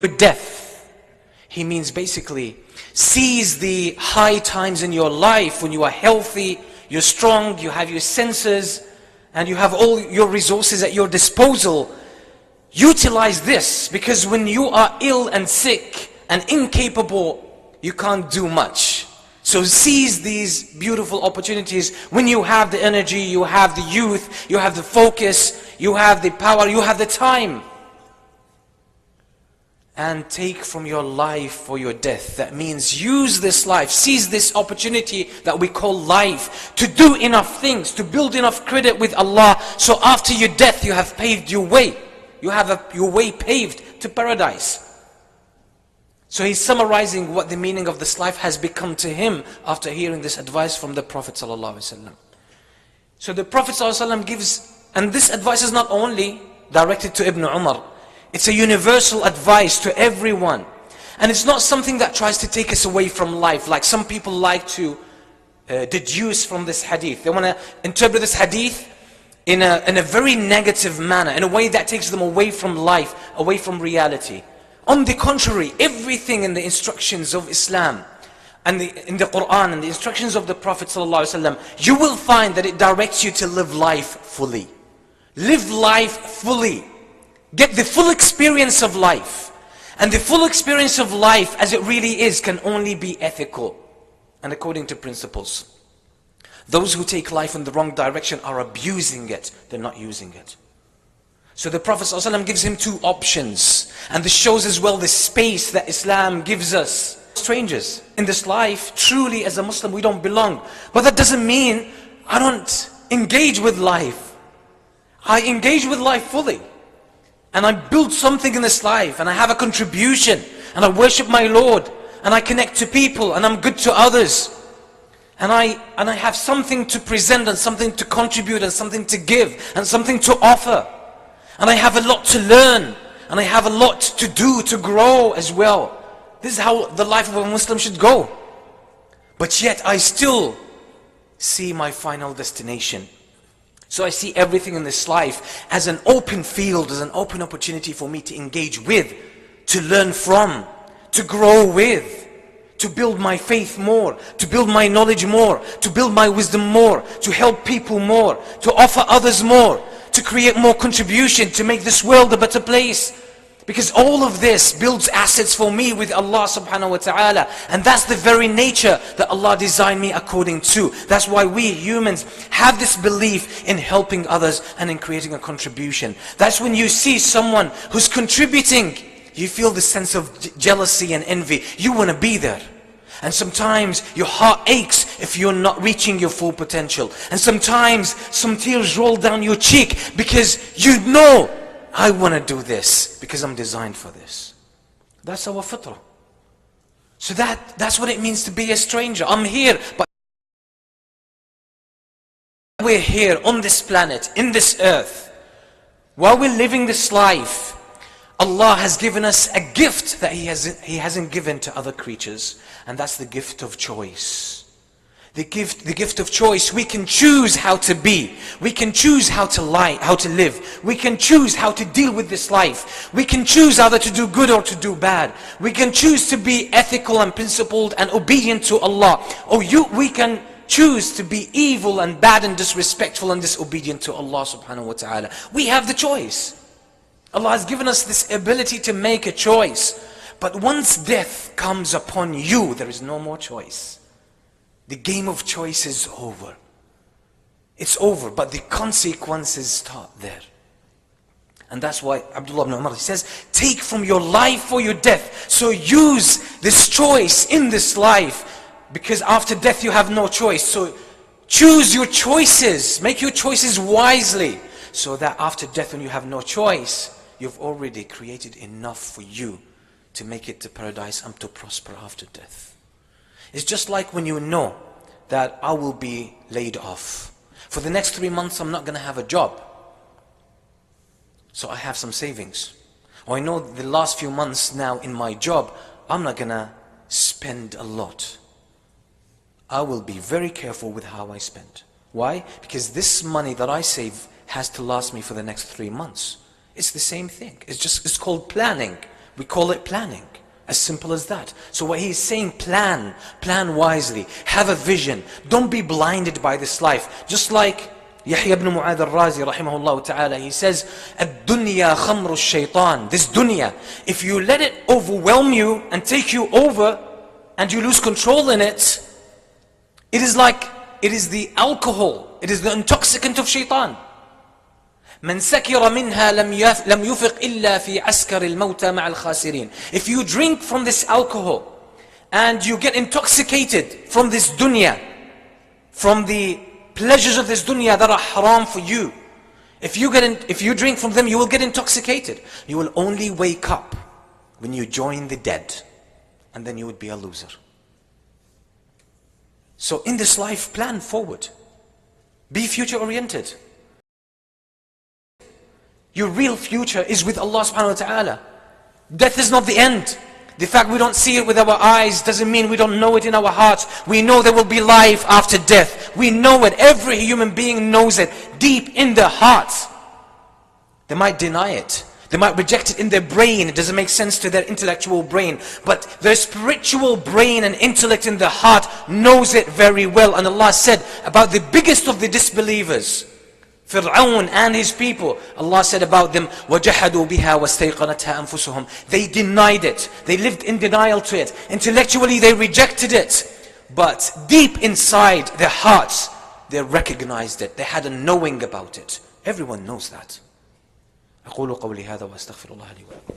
With death, he means basically seize the high times in your life when you are healthy, you're strong, you have your senses, and you have all your resources at your disposal. Utilize this, because when you are ill and sick and incapable, you can't do much. So seize these beautiful opportunities when you have the energy, you have the youth, you have the focus, you have the power, you have the time. And take from your life for your death. That means use this life, seize this opportunity that we call life, to do enough things, to build enough credit with Allah, so after your death you have paved your way. You have your way paved to paradise. So he's summarizing what the meaning of this life has become to him after hearing this advice from the Prophet ﷺ. So the Prophet ﷺ gives, and this advice is not only directed to Ibn Umar, it's a universal advice to everyone. And it's not something that tries to take us away from life, like some people like to deduce from this hadith. They want to interpret this hadith in a very negative manner, in a way that takes them away from life, away from reality. On the contrary, everything in the instructions of Islam and in the Quran and the instructions of the Prophet ﷺ, you will find that it directs you to live life fully. Live life fully. Get the full experience of life. And the full experience of life as it really is can only be ethical and according to principles. Those who take life in the wrong direction are abusing it, they're not using it. So the Prophet ﷺ gives him two options, and this shows as well the space that Islam gives us. Strangers, in this life, truly as a Muslim we don't belong. But that doesn't mean I don't engage with life. I engage with life fully. And I build something in this life, and I have a contribution, and I worship my Lord, and I connect to people, and I'm good to others. And I have something to present, and something to contribute, and something to give, and something to offer. And I have a lot to learn, and I have a lot to do, to grow as well. This is how the life of a Muslim should go. But yet I still see my final destination. So I see everything in this life as an open field, as an open opportunity for me to engage with, to learn from, to grow with, to build my faith more, to build my knowledge more, to build my wisdom more, to help people more, to offer others more, to create more contribution, to make this world a better place. Because all of this builds assets for me with Allah subhanahu wa ta'ala. And that's the very nature that Allah designed me according to. That's why we humans have this belief in helping others and in creating a contribution. That's when you see someone who's contributing, you feel the sense of jealousy and envy. You want to be there. And sometimes your heart aches if you're not reaching your full potential. And sometimes some tears roll down your cheek because you know, I want to do this because I'm designed for this. That's our fitrah. So that's what it means to be a stranger. I'm here, but we're here on this planet, in this earth. While we're living this life, Allah has given us a gift that He hasn't given to other creatures. And that's the gift of choice. The gift of choice. We can choose how to be. We can choose how to live. We can choose how to deal with this life. We can choose either to do good or to do bad. We can choose to be ethical and principled and obedient to Allah. Or we can choose to be evil and bad and disrespectful and disobedient to Allah subhanahu wa ta'ala. We have the choice. Allah has given us this ability to make a choice. But once death comes upon you, there is no more choice. The game of choice is over. It's over, but the consequences start there. And that's why Abdullah ibn Umar, he says, take from your life for your death. So use this choice in this life, because after death you have no choice. So choose your choices, make your choices wisely, so that after death, when you have no choice, you've already created enough for you to make it to paradise and to prosper after death. It's just like when you know that I will be laid off. For the next 3 months I'm not going to have a job. So I have some savings. Or I know the last few months now in my job, I'm not going to spend a lot. I will be very careful with how I spend. Why? Because this money that I save has to last me for the next 3 months. It's the same thing. It's called planning. We call it planning. As simple as that. So what he's saying, plan wisely, have a vision. Don't be blinded by this life. Just like Yahya ibn Mu'adh al-Razi rahimahullah ta'ala, he says, "Ad-dunya khamru shaitan." This dunya, if you let it overwhelm you and take you over and you lose control in it, it is the alcohol, it is the intoxicant of shaitan. من سكر منها لم يفق إلا في عسكر الموتى مع الخاسرين. If you drink from this alcohol and you get intoxicated from this dunya, from the pleasures of this dunya that are haram for you, if you drink from them, you will get intoxicated. You will only wake up when you join the dead, and then you would be a loser. So in this life, plan forward. Be future oriented. Your real future is with Allah subhanahu wa ta'ala. Death is not the end. The fact we don't see it with our eyes doesn't mean we don't know it in our hearts. We know there will be life after death. We know it. Every human being knows it deep in their hearts. They might deny it. They might reject it in their brain. It doesn't make sense to their intellectual brain. But their spiritual brain and intellect in their heart knows it very well. And Allah said about the biggest of the disbelievers, Fir'aun and his people, Allah said about them, وَجَحَدُوا بِهَا وَاسْتَيْقَنَتْهَا أَنفُسُهُم. They denied it. They lived in denial to it. Intellectually they rejected it. But deep inside their hearts, they recognized it. They had a knowing about it. Everyone knows that. أقول قولي هذا وأستغفر الله لي ولكم.